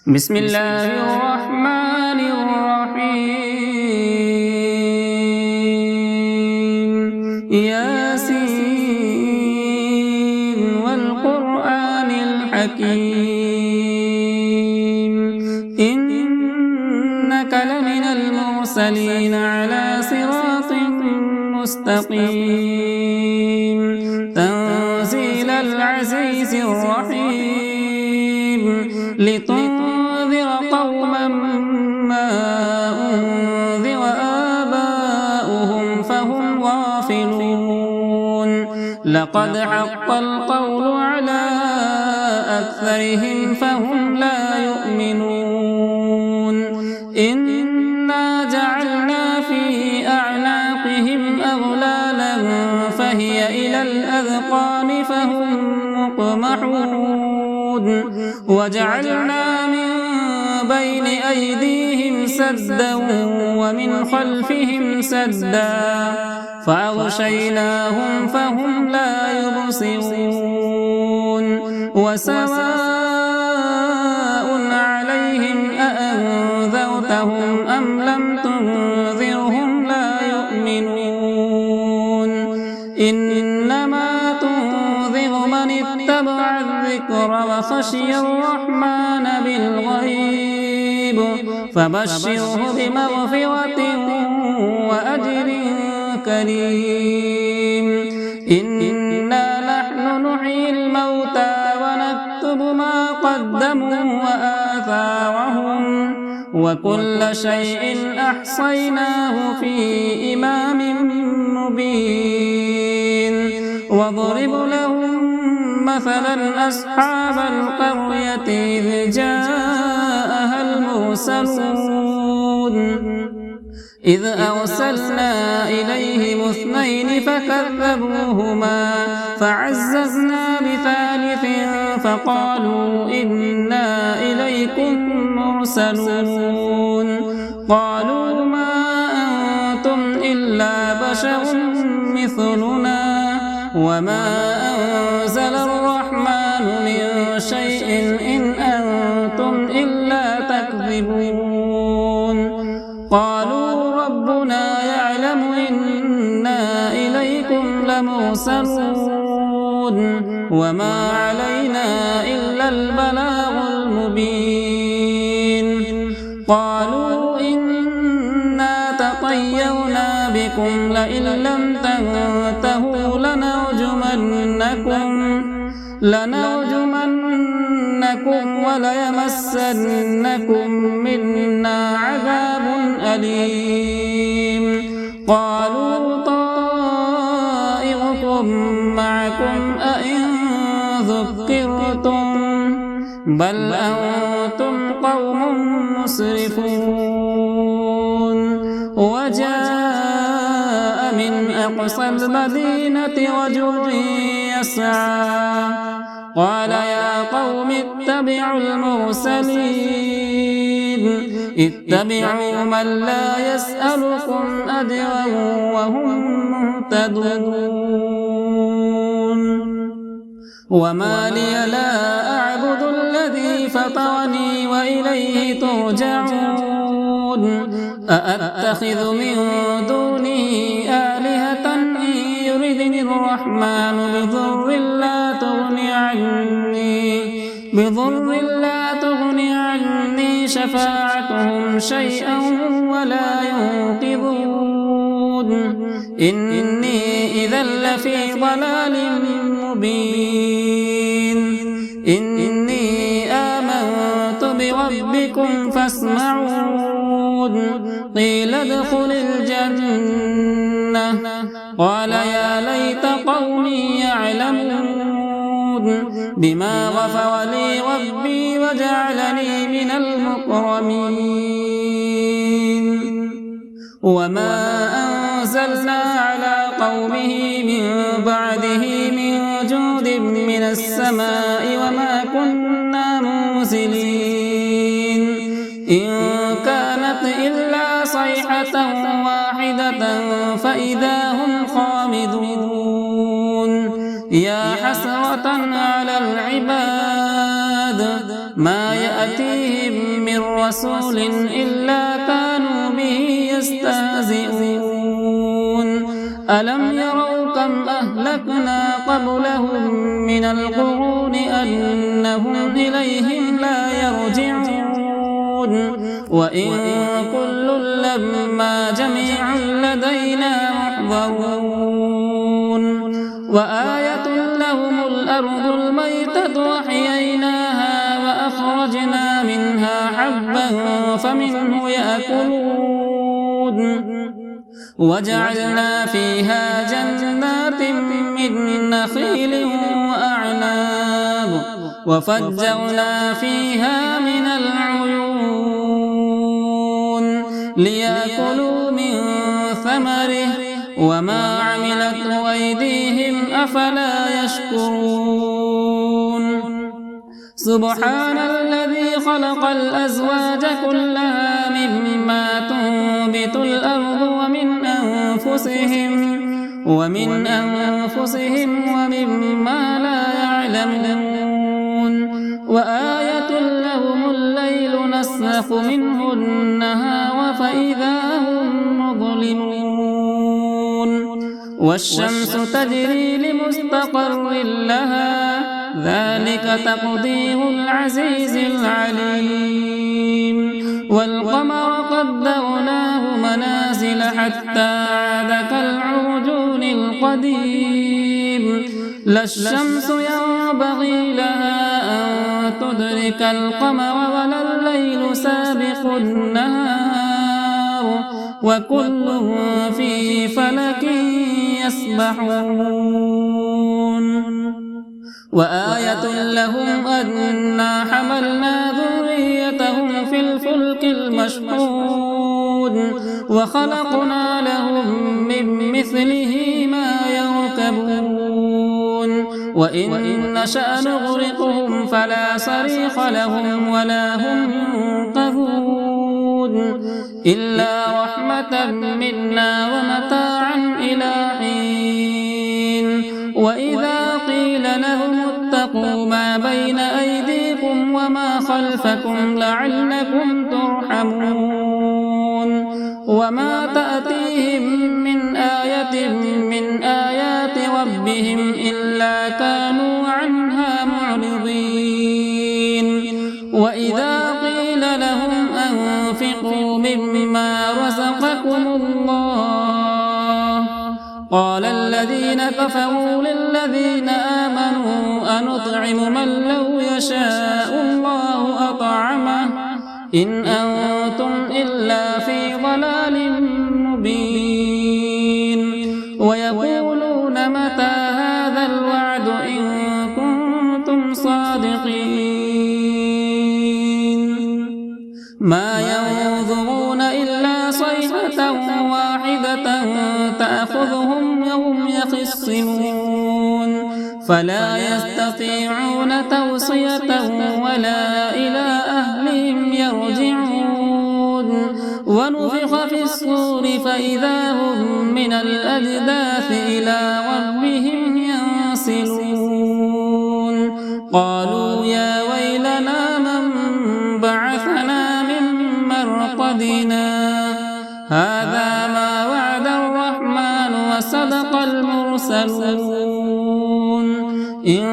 بسم الله الرحمن الرحيم ياسين والقرآن الحكيم إنك لمن المرسلين على صراط مستقيم تنزيل العزيز الرحيم لتنذر قوما ما أنذر آباؤهم فهم غافلون لقد حق القول على أكثرهم فهم لا يؤمنون إنا جعلنا في أعناقهم أغلالا فهي إلى الأذقان فهم مقمحون وجعلنا من بين أيديهم سدا ومن خلفهم سدا فأغشيناهم فهم لا يبصرون وسواء عليهم أأنذرتهم أم لم تنذرهم لا يؤمنون إنما تنذر من اتبع الذكر وخشي الرحمن بالغيب فبشره بمغفرة وأجر كريم إنا نحن نحيي الموتى ونكتب ما قدموا وآثارهم وكل شيء أحصيناه في إمام مبين واضرب لهم مثلا أصحاب القرية إذ جاءها المرسلون إذ أرسلنا إليهم اثنين فكذبوهما فعززنا بثالث فقالوا إنا إليكم مرسلون قالوا ما أنتم إلا بشر مثلنا وما أنزل الرحمن من شيء إن أنتم إلا تكذبون قالوا ربنا يعلم إنا إليكم لمرسلون وما علينا إلا البلاغ المبين قالوا إنا تطيرنا بكم لئن لم تنتهوا لنرجمنكم وليمسنكم منا عذاب أليم قالوا طائركم معكم أئن ذكرتم بل أنتم قوم مسرفون وجاء من أقصى المدينة رجل يسعى قال يا قوم اتبعوا المرسلين اتبعوا من لا يسألكم أجرا وهم مهتدون وما لي لا أعبد الذي فطرني وإليه ترجعون أأتخذ من دونه آلهة إن يردني الرحمن بضر لا تغني عني شفاعتهم شيئا ولا ينقذون إني إذا لفي ضلال مبين إني آمنت بربكم فاسمعون قيل ادخل الجنة قال يا ليت قومي يعلمون بما غفر لي ربي وجعلني من المكرمين وما أنزلنا على قومه من بعده من جود من السماء وما كنا منزلين إن كانت إلا صيحة واحدة فإذا هم خامدون يا حسرة على العباد ما يأتيهم من رسول إلا كانوا به يستهزئون ألم يروا كم أهلكنا قبلهم من القرون أنهم إليهم لا يرجعون وإن كل لما جميع لدينا محضرون وآية لهم الأرض الميتة وأحييناها وأخرجنا منها حبا فمنه يأكلون وجعلنا فيها جنات من نخيل وأعناب وفجرنا فيها من العيون ليأكلوا من ثمره وما عملت أيديهم أفلا يشكرون سبحان الذي خلق الأزواج كلها مما تنبت الأرض ومن أنفسهم ومما لا يعلمون وآية لهم الليل نسلخ منه النهار فإذا هم مظلمون والشمس تجري لمستقر لها ذلك تقدير العزيز العليم والقمر قدرناه منازل حتى عاد كالعرجون القديم لا الشمس ينبغي لها أن تدرك القمر ولا الليل سابق النهار وكل في فلك يسبحون وآية لهم أنا حملنا ذريتهم في الفلك المشحون وخلقنا لهم من مثله ما يركبون وإن نشأ نغرقهم فلا صريخ لهم ولا هم ينقذون إلا رحمة منا ومتاعا إلى حين وإذا قيل لهم اتقوا ما بين أيديكم وما خلفكم لعلكم ترحمون وما تأتيهم من آية من آيات ربهم إلا كانوا عنها معرضين وإذا قيل لهم أنفقوا مما رزقكم الله قال الذين كفروا للذين آمنوا أنطعم من لو يشاء الله أطعمه إن أنتم إلا في ضلال مبين ويقولون متى هذا الوعد إن كنتم صادقين ما ينظرون إلا صيحة واحدة تأخذهم وهم يخصمون فلا يستطيعون توصية ولا إلى أهلهم يرجعون ونفخ في الصور فإذا هم من الأجداث إلى ربهم ينسلون قالوا يا ويلنا من بعثنا من مرقدنا هذا ما وعد الرحمن وصدق المرسلون إن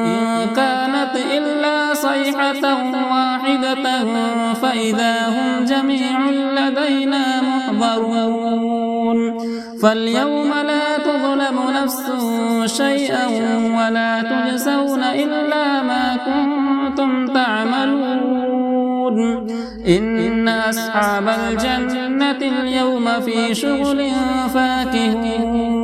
كانت إلا صيحة واحدة فإذا هم جميع لدينا محضرون فاليوم لا تظلم نفس شيئا ولا تجزون إلا ما كنتم تعملون إن أصحاب الجنة اليوم في شغل فاكهون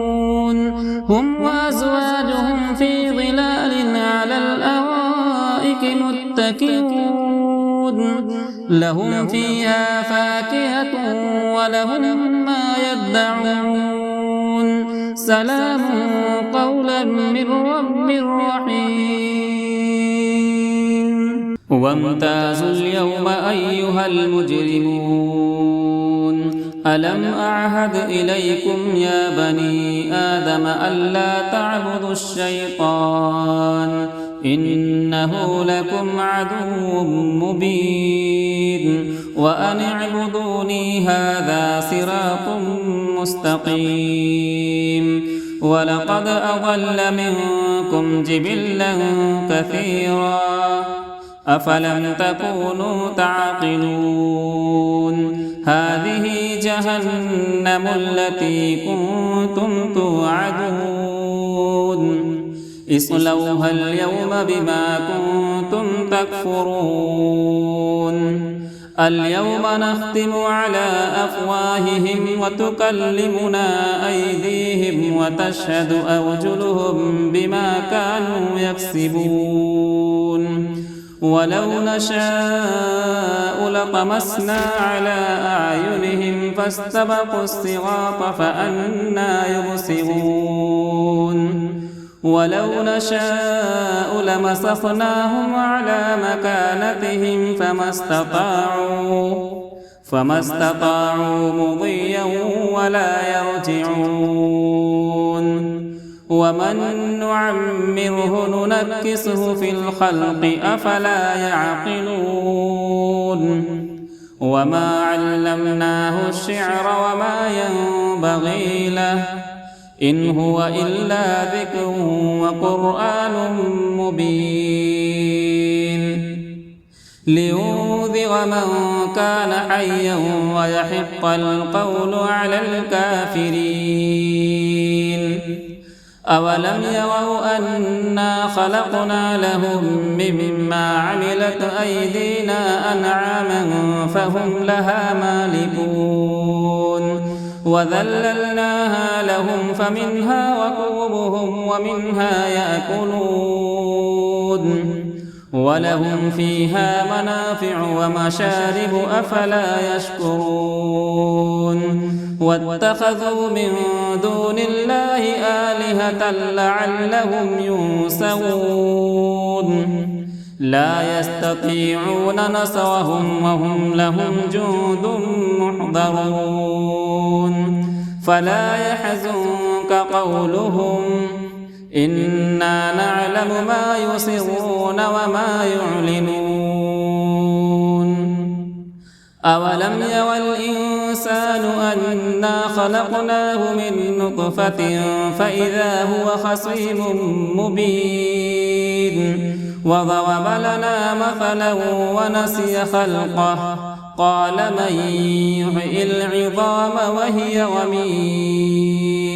هم وأزواجهم في ظلال على الأرائك متكئون لهم فيها فاكهة ولهم ما يدعون سلام قولا من رب رحيم وامتازوا اليوم أيها المجرمون ألم أعهد إليكم يا بني آدم ألا تعبدوا الشيطان إنه لكم عدو مبين وأن اعبدوني هذا صراط مستقيم ولقد أضل منكم جبلا كثيرا أفلم تكونوا تعقلون هذه جهنم التي كنتم توعدون اصلوها اليوم بما كنتم تكفرون اليوم نختم على أفواههم وتكلمنا أيديهم وتشهد أرجلهم بما كانوا يكسبون ولو نشاء لطمسنا على أعينهم فاستبقوا الصراط فأنى يبصرون ولو نشاء لمسخناهم على مكانتهم فما استطاعوا مضيا ولا يرجعون ومن نعمره ننكسه في الخلق أفلا يعقلون وما علمناه الشعر وما ينبغي له إن هو إلا ذكر وقرآن مبين لينذر من كان حيا ويحق القول على الكافرين أولم يروا أنا خلقنا لهم مما عملت أيدينا أنعاما فهم لها مالكون وذللناها لهم فمنها ركوبهم ومنها يأكلون ولهم فيها منافع ومشارب أفلا يشكرون واتخذوا من دون الله آلهة لعلهم ينصرون لا يستطيعون نصرهم وهم لهم جند محضرون فلا يحزنك قولهم إنا نعلم ما يسرون وما يعلنون أولم يرى الإنسان أنا خلقناه من نطفة فإذا هو خصيم مبين وضرب لنا مثلا ونسي خلقه قال من يحيي العظام وهي رميم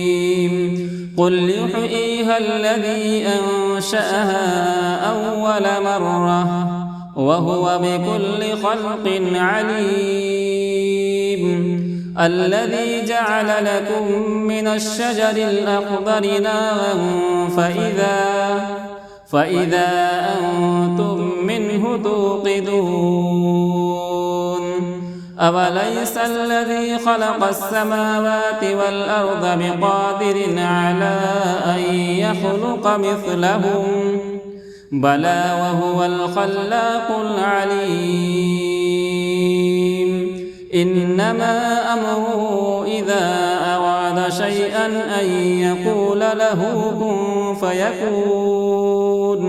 قل يحييها الذي أنشأها أول مرة وهو بكل خلق عليم الذي جعل لكم من الشجر الأخضر نارا فإذا أنتم منه توقدون أوليس الذي خلق السماوات والأرض بقادر على أن يخلق مثلهم بلى وهو الخلاق العليم إنما أمره إذا أراد شيئا أن يقول له كن فيكون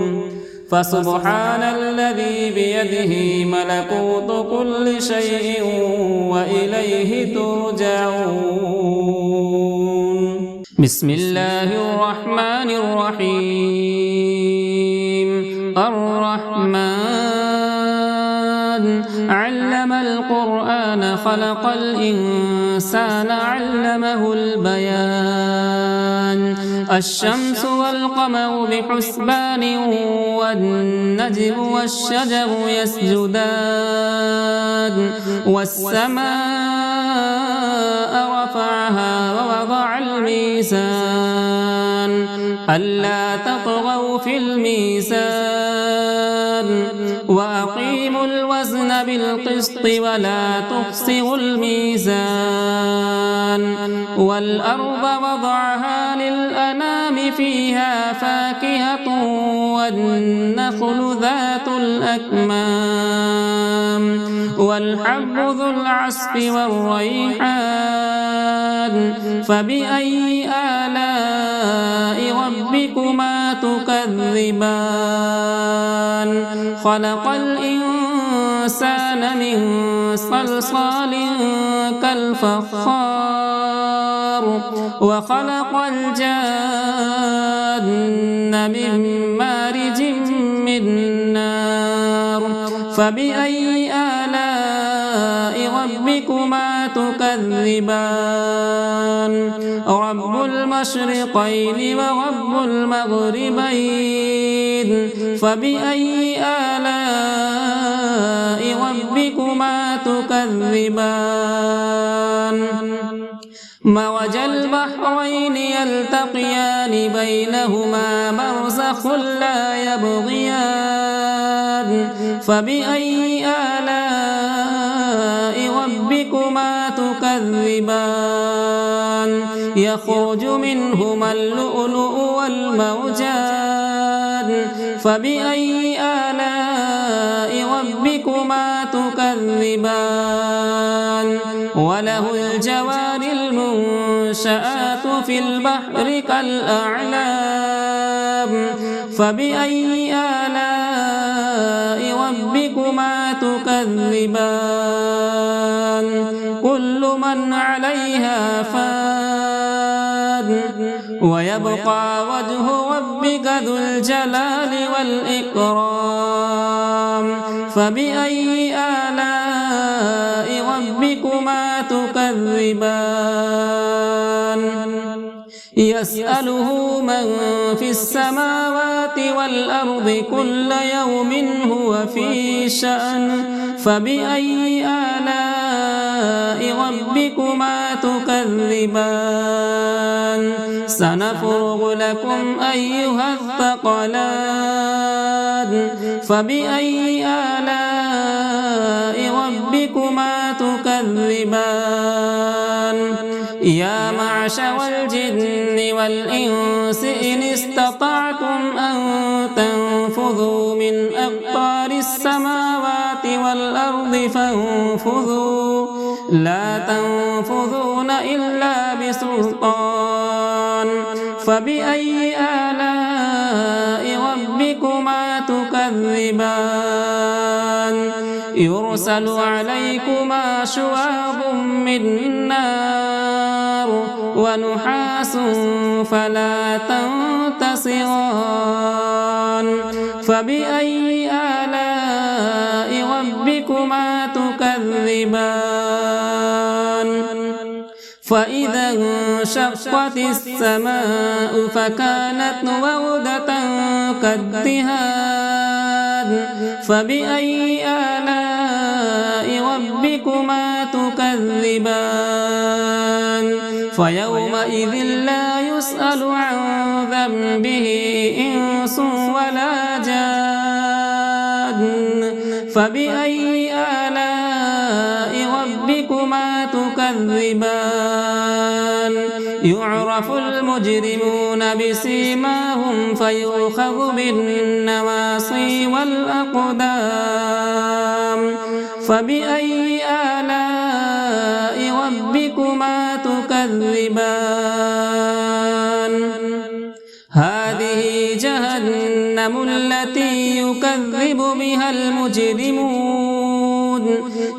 فسبحان الذي بيده ملكوت كل شيء وإليه ترجعون بسم الله الرحمن الرحيم الرحمن علم القرآن خلق الإنسان علمه البيان الشمس والقمر بحسبان والنجم والشجر يسجدان والسماء رفعها ووضع الميزان ألا تطغوا في الميزان وأقيموا الوزن بالقسط ولا تخسروا الميزان والأرض وضعها للأنام فيها فاكهة والنخل ذات الأكمام والحب ذو العصف والريحان فبأي آلاء ربكما تكذبان خلق الإنسان من صلصال كالفخار وخلق الجان من مارج من نار فبأي آلاء ربكما تكذبان رب المشرقين ورب المغربين فبأي آلاء ربكما تكذبان مرج البحرين يلتقيان بينهما برزخ لا يبغيان فبأي آلاء ربكما تكذبان يخرج منهما اللؤلؤ والمرجان فبأي آلاء ربكما تكذبان وله الجوار المنشآت في البحر كالأعلام فبأي آلاء ربكما تكذبان كل من عليها فان ويبقى وجه ربك ذو الجلال والإكرام فبأي آلاء ربكما تكذبان يسأله من في السماوات والأرض كل يوم هو في شأن فبأي آلاء ربكما تكذبان سنفرغ لكم أيها الثقلان فبأي آلاء ربكما تكذبان يا معشر الجن والإنس إن استطعتم أن تنفذوا من أقطار السماوات والأرض فانفذوا لا تنفذون إلا بسلطان فبأي آلاء ربكما تكذبان يرسل عليكما شواظ من نار ونحاس فلا تنتصران فبأي آلاء ربكما تكذبان فإذا انشقت السماء فكانت وردة كالدهان فبأي آلاء ربكما تكذبان فيومئذ لا يسأل عن ذنبه إنس ولا جان فبأي آلاء ربكما تكذبان يعرف المجرمون بسيماهم فيؤخذ بالنواصي والأقدام فبأي آلاء ربكما تكذبان هذه جهنم التي يكذب بها المجرمون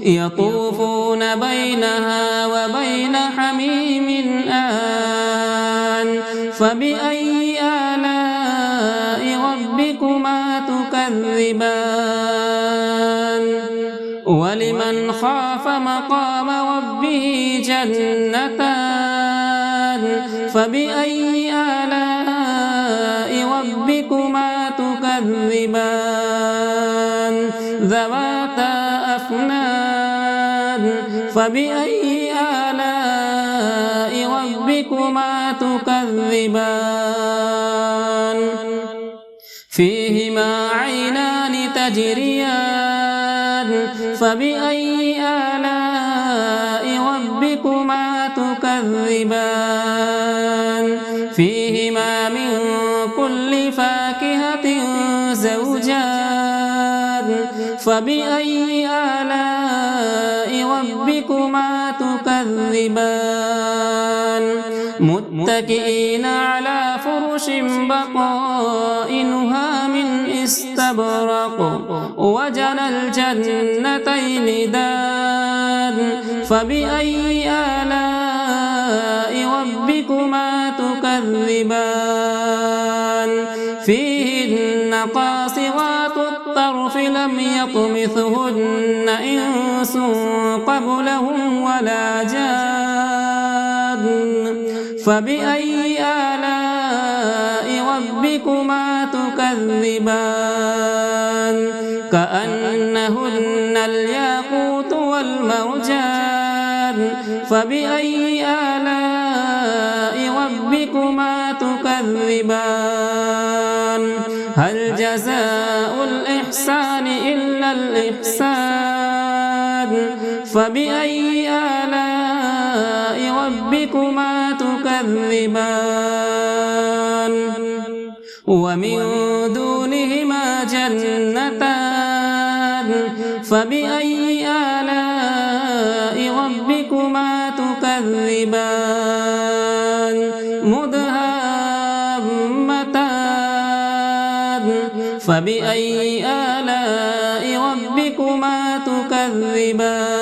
يطوفون بينها وبين حميم آن فبأي آلاء ربكما تكذبان ولمن خاف مقام ربه جنتان فبأي آلاء ربكما تكذبان ذواتا أفنان فبأي آلاء ربكما تكذبان فيهما عينان تجريان فبأي آلاء ربكما تكذبان فيهما من كل فاكهة زوجان فبأي آلاء تكذبان متكئين على فرش بطائنها من استبرق وجنى الجنتين دان فبأي آلاء ربكما تكذبان فيهن قاصرات الطرف لم يطمثهن إنس قبلهم ولا جان فبأي آلاء ربكما تكذبان كأنهن الياقوت والمرجان فبأي آلاء ربكما تكذبان هل جزاء الإحسان إلا الإحسان فبأي آلاء ربكما تكذبان ومن دونهما جنتان فبأي آلاء ربكما تكذبان مدهامتان فبأي آلاء ربكما تكذبان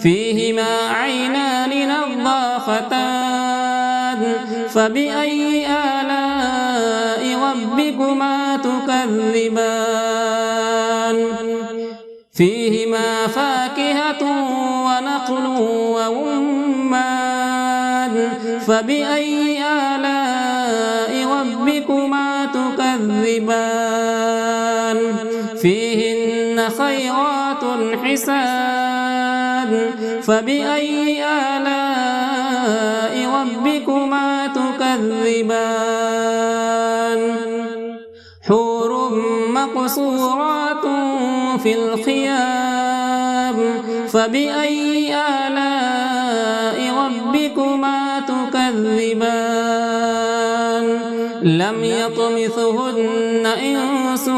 فيهما عينان نضاختان فبأي آلاء ربكما تكذبان فيهما فاكهة ونخل ورمان فبأي آلاء ربكما تكذبان فيهن خيرات حسان فبأي آلاء ربكما تكذبان حور مقصورات في الخيام فبأي آلاء ربكما تكذبان لم يطمثهن إنس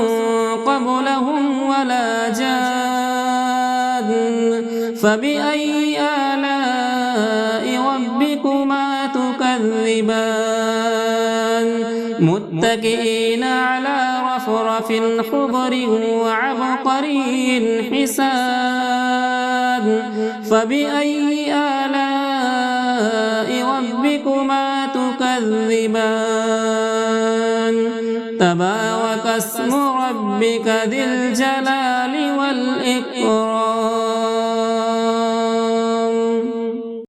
قبلهم ولا جان فبأي آلاء ربكما تكذبان متكئين على رفرف خضر وعبقري حسان فبأي آلاء ربكما تكذبان تبارك اسم ربك ذي الجلال والإكرام